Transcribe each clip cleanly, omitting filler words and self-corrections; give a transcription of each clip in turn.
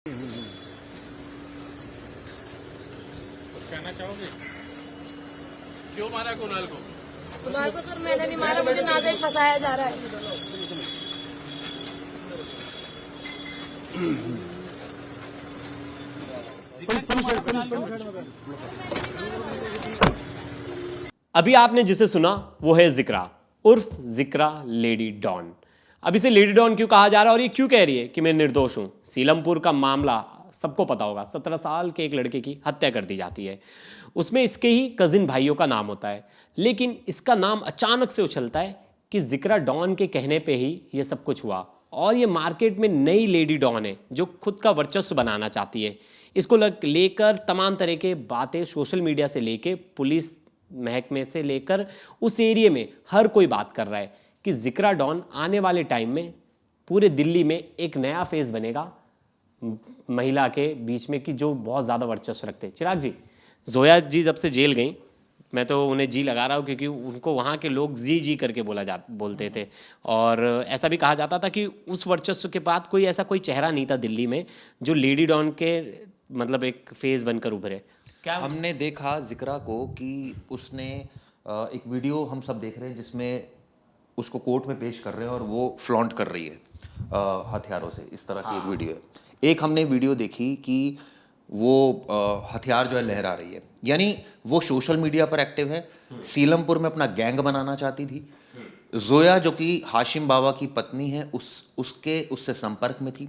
कुछ कहना चाहोगे? क्यों मारा कुणाल को? कुणाल को सर मैंने नहीं मारा, मुझे नाजायज फंसाया जा रहा है। अभी आपने जिसे सुना वो है जिक्रा उर्फ जिक्रा लेडी डॉन। अब इसे लेडी डॉन क्यों कहा जा रहा है और ये क्यों कह रही है कि मैं निर्दोष हूं? सीलमपुर का मामला सबको पता होगा। 17 साल के एक लड़के की हत्या कर दी जाती है। उसमें इसके ही कजिन भाइयों का नाम होता है, लेकिन इसका नाम अचानक से उछलता है कि जिक्रा डॉन के कहने पे ही ये सब कुछ हुआ। और ये मार्केट में नई लेडी डॉन है जो खुद का वर्चस्व बनाना चाहती है। इसको लेकर तमाम तरह के बातें सोशल मीडिया से लेके पुलिस महकमे से लेकर उस एरिया में हर कोई बात कर रहा है कि जिक्रा डॉन आने वाले टाइम में पूरे दिल्ली में एक नया फेस बनेगा महिला के बीच में कि जो बहुत ज़्यादा वर्चस्व रखते हैं। चिराग जी, जोया जी जब से जेल गई, मैं तो उन्हें जी लगा रहा हूँ क्योंकि उनको वहाँ के लोग जी करके बोलते थे। और ऐसा भी कहा जाता था कि उस वर्चस्व के बाद कोई चेहरा नहीं था दिल्ली में जो लेडी डॉन के मतलब एक फेस बनकर उभरे। क्या हमने देखा जिक्रा को कि उसने एक वीडियो हम सब देख रहे हैं जिसमें उसको कोर्ट में पेश कर रहे हैं और वो फ्लॉन्ट कर रही है हथियारों से। इस तरह की एक वीडियो है। एक हमने वीडियो देखी कि वो हथियार जो है लहरा रही है, यानी वो सोशल मीडिया पर एक्टिव है। सीलमपुर में अपना गैंग बनाना चाहती थी। जोया जो कि हाशिम बाबा की पत्नी है उससे संपर्क में थी।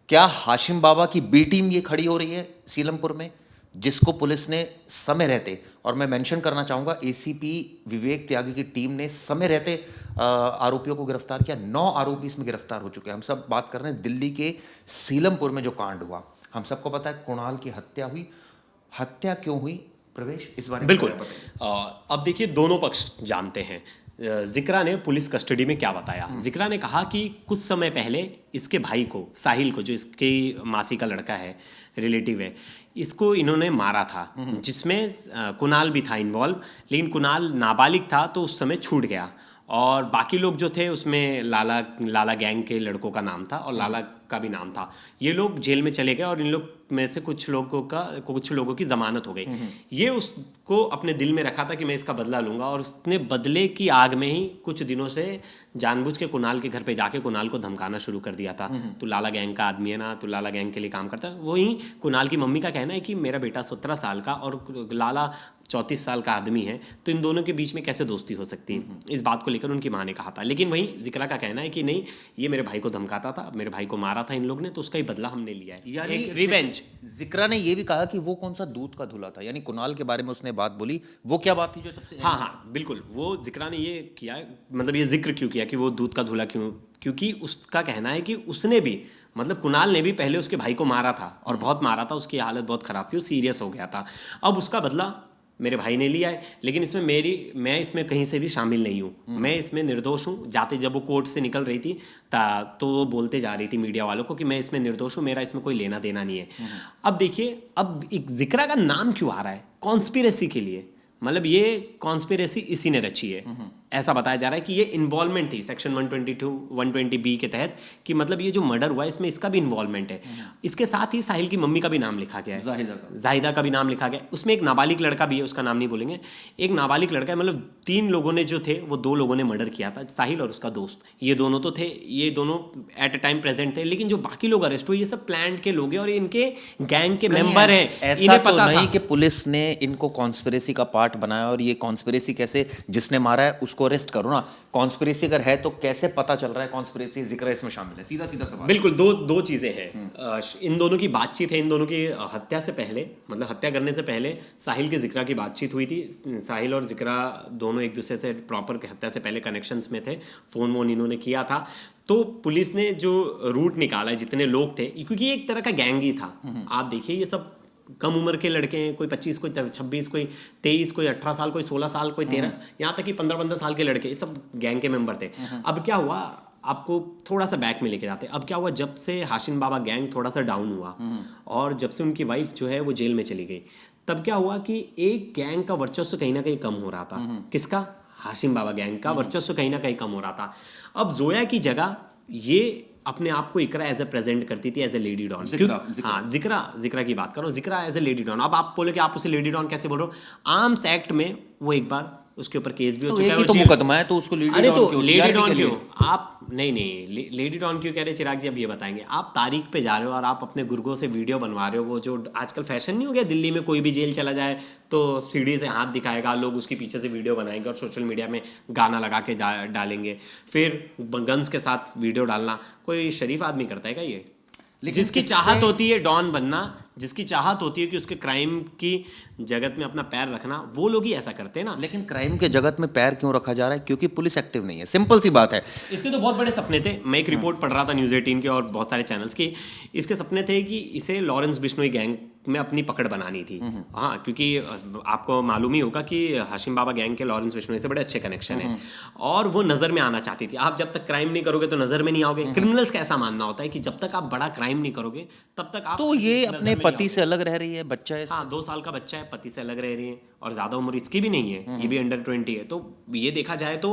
क्या हाशिम बाबा की बी टीम ये खड़ी हो रही है सीलमपुर में, जिसको पुलिस ने समय रहते, और मैं मेंशन करना चाहूँगा एसीपी विवेक त्यागी की टीम ने समय रहते आरोपियों को गिरफ्तार किया। 9 आरोपी इसमें गिरफ्तार हो चुके हैं। हम सब बात कर रहे हैं दिल्ली के सीलमपुर में जो कांड हुआ। हम सबको पता है कुणाल की हत्या हुई। हत्या क्यों हुई प्रवेश, इस बारे में बिल्कुल। अब देखिए, दोनों पक्ष जानते हैं। जिक्रा ने पुलिस कस्टडी में क्या बताया। जिक्रा ने कहा कि कुछ समय पहले इसके भाई को, साहिल को, जो इसकी मासी का लड़का है, रिलेटिव है, इसको इन्होंने मारा था, जिसमें कुणाल भी था इन्वॉल्व। लेकिन कुणाल नाबालिग था तो उस समय छूट गया। और बाकी लोग जो थे उसमें लाला गैंग के लड़कों का नाम था और लाला का भी नाम था। ये लोग जेल में चले गए और इन लोग में से कुछ लोगों की जमानत हो गई। ये उसको अपने दिल में रखा था कि मैं इसका बदला लूंगा, और उसने बदले की आग में ही कुछ दिनों से जानबूझ के कुणाल के घर पे जाके कुणाल को धमकाना शुरू कर दिया था। तू लाला गैंग का आदमी है ना, तू लाला गैंग के लिए काम करता है। वही कुणाल की मम्मी का कहना है कि मेरा बेटा 17 साल का और लाला 34 साल का आदमी है, तो इन दोनों के बीच में कैसे दोस्ती हो सकती है। इस बात को लेकर उनकी माँ ने कहा था। लेकिन वहीं जिक्रा का कहना है कि नहीं, ये मेरे भाई को धमकाता था, मेरे भाई को मारा था इन लोग ने, तो उसका ही बदला हमने लिया है, यानी एक रिवेंज। जिक्रा ने ये भी कहा कि वो कौन सा दूध का धुला था, यानी कुणाल के बारे में उसने बात बोली। वो क्या बात थी जो सबसे हाँ, बिल्कुल। वो जिक्रा ने ये किया, मतलब ये जिक्र क्यों किया कि वो दूध का धुला क्यों, क्योंकि उसका कहना है कि उसने भी, मतलब कुणाल ने भी पहले उसके भाई को मारा था और बहुत मारा था। उसकी हालत बहुत ख़राब थी, वो सीरियस हो गया था। अब उसका बदला मेरे भाई ने लिया है। लेकिन इसमें मैं इसमें कहीं से भी शामिल नहीं हूँ। मैं इसमें निर्दोष हूँ। जाते जब वो कोर्ट से निकल रही थी तो वो बोलते जा रही थी मीडिया वालों को कि मैं इसमें निर्दोष हूँ, मेरा इसमें कोई लेना देना नहीं है। अब देखिए, अब एक जिक्रा का नाम क्यों आ रहा है? कॉन्स्पिरेसी के लिए। मतलब ये कॉन्स्पिरेसी इसी ने रची है, ऐसा बताया जा रहा है कि ये इन्वॉल्वमेंट थी सेक्शन 122 120B के तहत, कि मतलब ये जो मर्डर हुआ इसमें इसका भी इन्वॉल्वमेंट है। इसके साथ ही साहिल की मम्मी का भी नाम लिखा गया है, जाहिदा का भी नाम लिखा गया। उसमें एक नाबालिग लड़का भी है, उसका नाम नहीं बोलेंगे। एक नाबालिग लड़का है। मतलब 3 लोगों ने जो थे, वो 2 लोगों ने मर्डर किया था, साहिल और उसका दोस्त। ये दोनों तो थे, ये दोनों एट ए टाइम प्रेजेंट थे। लेकिन जो बाकी लोग अरेस्ट हुए, ये सब प्लान के लोग हैं और इनके गैंग के मेंबर हैं। ऐसा तो नहीं कि पुलिस ने इनको कॉन्स्पिरेसी का पार्ट बनाया और ये कॉन्स्पिरेसी कैसे, जिसने मारा है उसको अरेस्ट करो ना। कॉन्स्पिरेसी अगर है तो कैसे पता चल रहा है कॉन्स्पिरेसी जिक्र इसमें शामिल है? सीधा सवाल। बिल्कुल, दो चीजें हैं। इन दोनों की बातचीत है। इन दोनों की हत्या से पहले, मतलब हत्या करने से पहले साहिल के जिक्रा की बातचीत हुई थी। साहिल और जिक्रा दोनों एक दूसरे से प्रॉपर हत्या से पहले कनेक्शंस में थे, फोन वोन इन्होंने किया था। तो पुलिस ने जो रूट निकाला है, जितने लोग थे, क्योंकि ये एक तरह का गैंग ही था। आप देखिए, ये सब कम उम्र के लड़के हैं, कोई 25, कोई 26, कोई 23, कोई 18 साल, कोई 16 साल, कोई 13, यहाँ तक कि 15-15 साल के लड़के, ये सब गैंग के मेंबर थे। अब क्या हुआ, आपको थोड़ा सा बैक में लेके जाते हैं। अब क्या हुआ, जब से हाशिम बाबा गैंग थोड़ा सा डाउन हुआ और जब से उनकी वाइफ जो है वो जेल में चली गई, तब क्या हुआ कि एक गैंग का वर्चस्व कहीं ना कहीं कम हो रहा था। किसका? हाशिम बाबा गैंग का वर्चस्व कहीं ना कहीं कम हो रहा था। अब जोया की जगह ये अपने आप को इकरा एज ए प्रेजेंट करती थी एज ए लेडी डॉन। हाँ, जिक्रा की बात करो, जिक्रा एज ए लेडी डॉन। अब आप बोले कि आप उसे लेडी डॉन कैसे बोल रहे हो? आर्म्स एक्ट में वो एक बार उसके ऊपर केस भी हो चुका है, तो मुकदमा है, तो उसको अरे तो लेडी डॉन क्यों आप नहीं लेडी डॉन क्यों कह रहे चिराग जी? अब ये बताएंगे। आप तारीख पे जा रहे हो और आप अपने गुर्गों से वीडियो बनवा रहे हो। वो जो आजकल फैशन नहीं हो गया, दिल्ली में कोई भी जेल चला जाए तो सीढ़ी से हाथ दिखाएगा, लोग उसके पीछे से वीडियो बनाएंगे और सोशल मीडिया में गाना लगा के डालेंगे। फिर गन्स के साथ वीडियो डालना कोई शरीफ आदमी करता है क्या ये? जिसकी चाहत होती है डॉन बनना, जिसकी चाहत होती है कि उसके क्राइम की जगत में अपना पैर रखना, वो लोग ही ऐसा करते हैं ना। लेकिन क्राइम के जगत में पैर क्यों रखा जा रहा है? क्योंकि पुलिस एक्टिव नहीं है, सिंपल सी बात है। इसके तो बहुत बड़े सपने थे। मैं एक रिपोर्ट पढ़ रहा था न्यूज़ 18 के और बहुत सारे चैनल्स की। इसके सपने थे कि इसे लॉरेंस बिश्नोई गैंग में अपनी पकड़ बनानी थी। हाँ, क्योंकि आपको मालूम ही होगा कि हाशिम बाबा गैंग के लॉरेंस बिश्नोई से बड़े अच्छे कनेक्शन हैं और वो नज़र में आना चाहती थी। आप जब तक क्राइम नहीं करोगे तो नज़र में नहीं आओगे। क्रिमिनल्स का ऐसा मानना होता है कि जब तक आप बड़ा क्राइम नहीं करोगे तब तक आप तो ये अपने पति से अलग रह रही है, बच्चा है। हाँ, 2 साल का बच्चा है, पति से अलग रह रही है और ज़्यादा उम्र इसकी भी नहीं है, ये भी अंडर 20 है। तो ये देखा जाए तो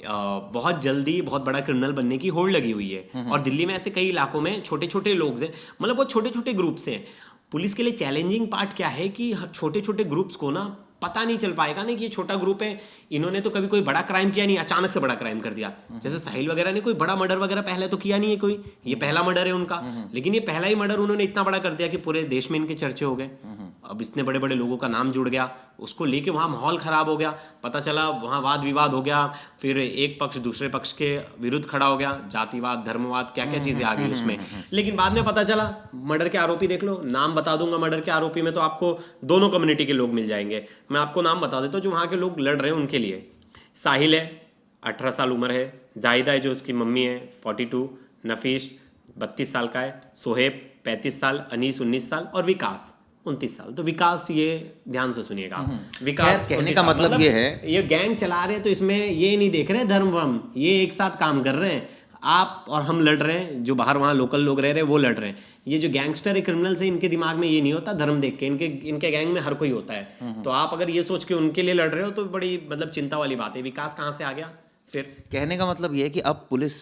बहुत जल्दी बहुत बड़ा क्रिमिनल बनने की होड़ लगी हुई है। और दिल्ली में ऐसे कई इलाकों में छोटे छोटे लोग हैं, मतलब बहुत छोटे छोटे ग्रुप्स हैं। पुलिस के लिए चैलेंजिंग पार्ट क्या है कि छोटे छोटे ग्रुप्स को ना पता नहीं चल पाएगा ना कि ये छोटा ग्रुप है, इन्होंने तो कभी कोई बड़ा क्राइम किया नहीं, अचानक से बड़ा क्राइम कर दिया। जैसे साहिल वगैरह ने कोई बड़ा मर्डर वगैरह पहले तो किया नहीं है कोई, ये पहला मर्डर है उनका। लेकिन ये पहला ही मर्डर उन्होंने इतना बड़ा कर दिया कि पूरे देश में इनके चर्चे हो गए। अब इतने बड़े बड़े लोगों का नाम जुड़ गया, उसको लेके वहाँ माहौल ख़राब हो गया। पता चला वहाँ वाद विवाद हो गया, फिर एक पक्ष दूसरे पक्ष के विरुद्ध खड़ा हो गया, जातिवाद, धर्मवाद, क्या क्या चीज़ें आ गई उसमें। लेकिन बाद में पता चला मर्डर के आरोपी देख लो, नाम बता दूंगा मर्डर के आरोपी में तो आपको दोनों कम्युनिटी के लोग मिल जाएंगे। मैं आपको नाम बता देता हूँ जो वहाँ के लोग लड़ रहे हैं उनके लिए। साहिल है, 18 साल उम्र है। जाहिदा है जो उसकी मम्मी है, 42। नफीस 32 साल का है। सोहेब 35 साल। अनीस 19 साल और विकास 29 साल। तो विकास, ये ध्यान से सुनिएगा, विकास कहने का मतलब ये है, ये गैंग चला रहे हैं तो इसमें ये नहीं देख रहे धर्म वर्म, ये एक साथ काम कर रहे हैं। आप और हम लड़ रहे हैं, जो बाहर वहाँ लोकल लोग रह रहे हैं वो लड़ रहे हैं। ये जो गैंगस्टर है, क्रिमिनल्स है, इनके दिमाग में ये नहीं होता धर्म देख के। इनके गैंग में हर कोई होता है। तो आप अगर ये सोच के उनके लिए लड़ रहे हो तो बड़ी मतलब चिंता वाली बात है। विकास कहाँ से आ गया फिर? कहने का मतलब ये है कि अब पुलिस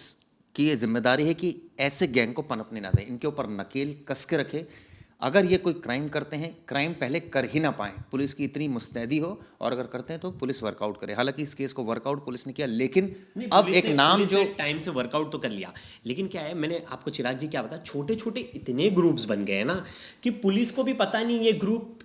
की ये जिम्मेदारी है कि ऐसे गैंग को पनपने ना दें, इनके ऊपर नकेल कस के रखे। अगर ये कोई क्राइम करते हैं, क्राइम पहले कर ही ना पाएं, पुलिस की इतनी मुस्तैदी हो, और अगर करते हैं तो पुलिस वर्कआउट करे। हालांकि इस केस को वर्कआउट पुलिस ने किया, लेकिन अब एक नाम जो टाइम से वर्कआउट तो कर लिया, लेकिन क्या है, मैंने आपको चिराग जी क्या बताया, छोटे छोटे इतने ग्रुप्स बन गए हैं ना कि पुलिस को भी पता नहीं ये ग्रुप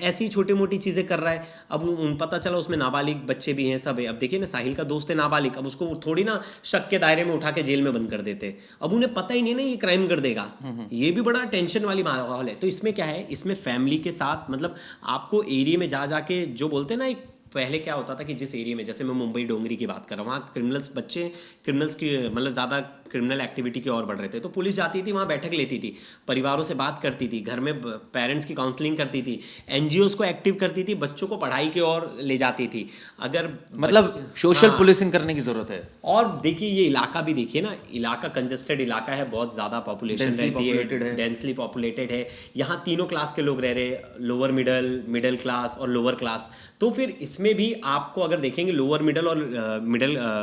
ऐसी छोटी मोटी चीज़ें कर रहा है। अब उन पता चला उसमें नाबालिग बच्चे भी हैं, सब है। अब देखिए ना, साहिल का दोस्त है नाबालिग, अब उसको थोड़ी ना शक के दायरे में उठा के जेल में बंद कर देते। अब उन्हें पता ही नहीं ना ये क्राइम कर देगा। ये भी बड़ा टेंशन वाली माहौल है। तो इसमें क्या है, इसमें फैमिली के साथ, मतलब आपको एरिया में जा जाके, जो बोलते हैं ना, एक पहले क्या होता था कि जिस एरिया में, जैसे मैं मुंबई डोंगरी की बात कर रहा हूँ, वहाँ क्रिमिनल्स बच्चे क्रिमिनल्स की मतलब ज़्यादा क्रिमिनल एक्टिविटी की ओर बढ़ रहे थे, तो पुलिस जाती थी वहाँ, बैठक लेती थी, परिवारों से बात करती थी, घर में पेरेंट्स की काउंसलिंग करती थी, NGOs को एक्टिव करती थी, बच्चों को पढ़ाई की ओर ले जाती थी। अगर मतलब सोशल पुलिसिंग करने की जरूरत है। और देखिए ये इलाका भी देखिए ना, इलाका कंजेस्टेड इलाका है, बहुत ज़्यादा पॉपुलेशन रहती है, डेंसली पॉपुलेटेड है। यहाँ तीनों क्लास के लोग रह रहे हैं, लोअर मिडिल क्लास और लोअर क्लास। तो फिर इसमें भी आपको अगर देखेंगे लोअर मिडिल और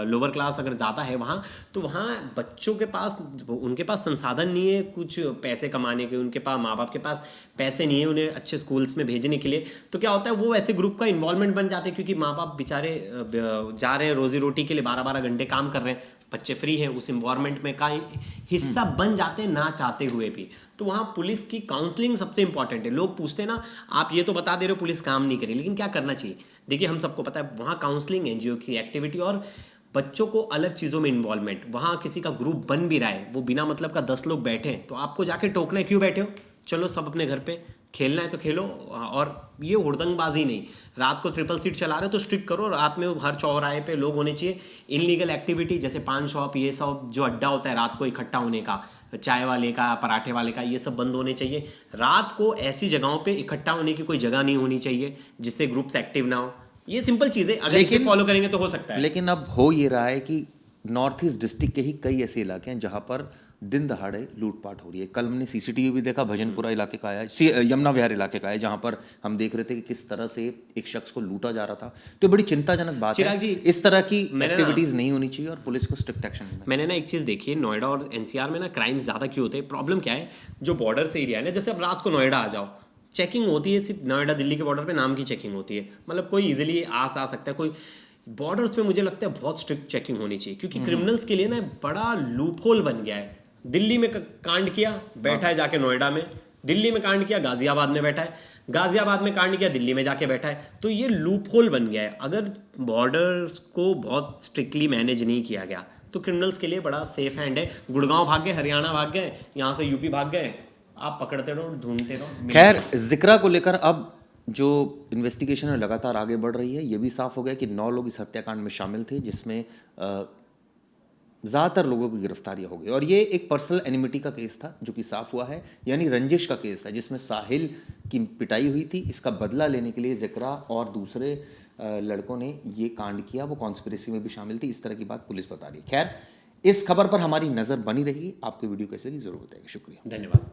लोअर क्लास अगर ज़्यादा है वहाँ, तो वहाँ बच्चों के पास, उनके पास संसाधन नहीं है कुछ पैसे कमाने के, उनके पास माँ बाप के पास पैसे नहीं है उन्हें अच्छे स्कूल्स में भेजने के लिए। तो क्या होता है, वो ऐसे ग्रुप का इन्वॉल्वमेंट बन जाते हैं, क्योंकि माँ बाप बेचारे जा रहे हैं रोजी रोटी के लिए, 12-12 घंटे काम कर रहे हैं, बच्चे फ्री हैं, उस इन्वायरमेंट में का हिस्सा बन जाते हैं ना चाहते हुए भी। तो वहाँ पुलिस की काउंसलिंग सबसे इंपॉर्टेंट है। लोग पूछते हैं ना, आप ये तो बता दे रहे हो पुलिस काम नहीं करे, लेकिन क्या करना चाहिए? देखिए हम सबको पता है, वहाँ काउंसलिंग, NGO की एक्टिविटी और बच्चों को अलग चीज़ों में इन्वॉल्वमेंट। वहाँ किसी का ग्रुप बन भी रहा है, वो बिना मतलब का 10 लोग बैठे हैं, तो आपको जाके टोकना है, क्यों बैठे हो, चलो सब अपने घर पे, खेलना है तो खेलो। और ये हुड़दंगबाजी नहीं, रात को ट्रिपल सीट चला रहे हो तो स्ट्रिक्ट करो, रात में हर चौराहे पे लोग होने चाहिए। इनलीगल एक्टिविटी जैसे पान शॉप, ये सब जो अड्डा होता है रात को इकट्ठा होने का, चाय वाले का, पराठे वाले का, ये सब बंद होने चाहिए। रात को ऐसी जगहों पे इकट्ठा होने की कोई जगह नहीं होनी चाहिए जिससे ग्रुप्स एक्टिव ना हो। ये सिंपल चीज़ें अगर इसे फॉलो करेंगे तो हो सकता है। लेकिन अब हो ये रहा है कि नॉर्थ ईस्ट डिस्ट्रिक्ट के ही कई ऐसे इलाके हैं जहाँ पर दिन दहाड़े लूटपाट हो रही है। कल हमने सीसीटीवी भी देखा, भजनपुरा इलाके का है, यमुना विहार इलाके का है, जहां पर हम देख रहे थे कि किस तरह से एक शख्स को लूटा जा रहा था। तो बड़ी चिंताजनक बात चिराग है। जी, इस तरह की मैंने एक्टिविटीज नहीं होनी चाहिए और पुलिस को स्ट्रिक्ट एक्शन लेना मैंने ना एक चीज़ देखी है, नोएडा और एनसीआर में ना क्राइम ज़्यादा क्यों होते हैं, प्रॉब्लम क्या है, जो बॉर्डर से एरिया है ना, जैसे अब रात को नोएडा आ जाओ, चेकिंग होती है सिर्फ नोएडा दिल्ली के बॉर्डर पे नाम की चेकिंग होती है, मतलब कोई इजीली आ सकता है। कोई बॉर्डर्स पे मुझे लगता है बहुत स्ट्रिक्ट चेकिंग होनी चाहिए, क्योंकि क्रिमिनल्स के लिए ना बड़ा लूप होल बन गया है। दिल्ली में कांड किया, बैठा है जाके नोएडा में, दिल्ली में कांड किया गाजियाबाद में बैठा है, गाजियाबाद में कांड किया दिल्ली में जाके बैठा है। तो ये लूप होल बन गया है। अगर बॉर्डर्स को बहुत स्ट्रिक्टली मैनेज नहीं किया गया तो क्रिमिनल्स के लिए बड़ा सेफ हैंड है। गुड़गांव भाग गए, हरियाणा भाग गए, यहाँ से यूपी भाग गए, आप पकड़ते रहो, ढूंढते रहो। खैर, जिक्रा को लेकर अब जो इन्वेस्टिगेशन है लगातार आगे बढ़ रही है। ये भी साफ हो गया कि 9 लोग इस हत्याकांड में शामिल थे, जिसमें ज़्यादातर लोगों की गिरफ्तारियां हो गई। और ये एक पर्सनल एनिमिटी का केस था जो कि साफ हुआ है, यानी रंजिश का केस था, जिसमें साहिल की पिटाई हुई थी। इसका बदला लेने के लिए जिक्रा और दूसरे लड़कों ने ये कांड किया, वो कॉन्स्पिरेसी में भी शामिल थी। इस तरह की बात पुलिस बता रही है। खैर, इस खबर पर हमारी नज़र बनी रहेगी। आपको वीडियो कैसे लगी ज़रूर बताइएगा। शुक्रिया, धन्यवाद।